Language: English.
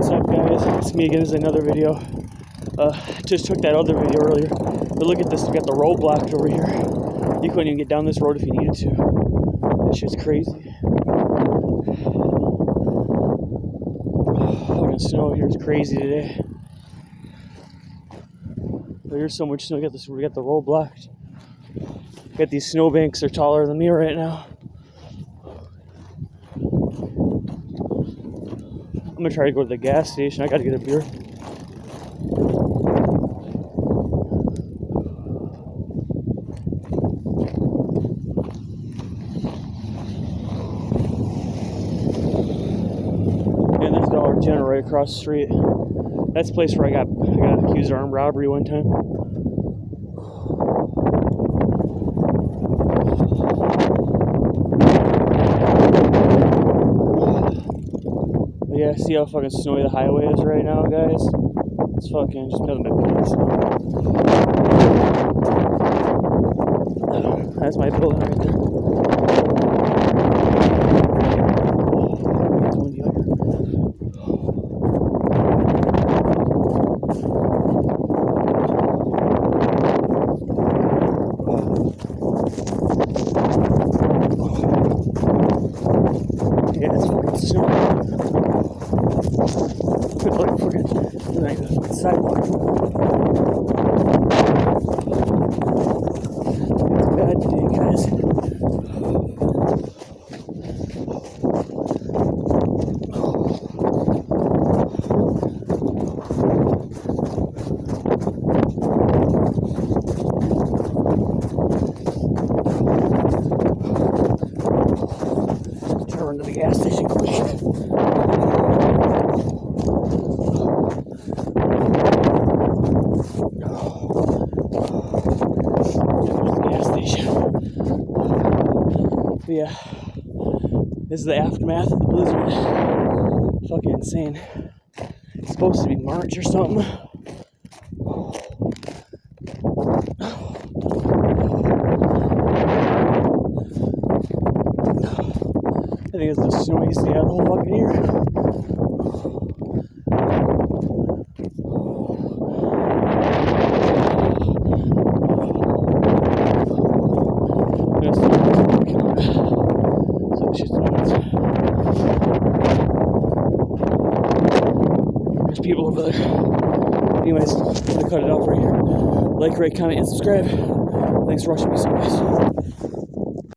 What's up, guys? It's me again. This is another video. Just took that other video earlier. But look at this. We got the road blocked over here. You couldn't even get down this road if you needed to. That shit's crazy. Fucking snow here is crazy today. But here's so much snow. We got the road blocked. Got these snowbanks. They're taller than me right now. I'm gonna try to go to the gas station. I gotta get a beer. And there's Dollar General right across the street. That's the place where I got accused of armed robbery one time. But yeah, see how fucking snowy the highway is right now, guys? It's fucking just nothing but pieces. That's my building right there. It's windy out here. Yeah, it's fucking snowy. Like the sidewalk. It's bad today, guys. Turn to the gas station quick. But yeah, this is the aftermath of the blizzard. Fucking insane. It's supposed to be March or something. I think it's the snowiest day of the whole fucking year. There's people over there. Anyways, I'm gonna cut it off right here. Like, rate, comment, and subscribe. Thanks for watching me, so guys.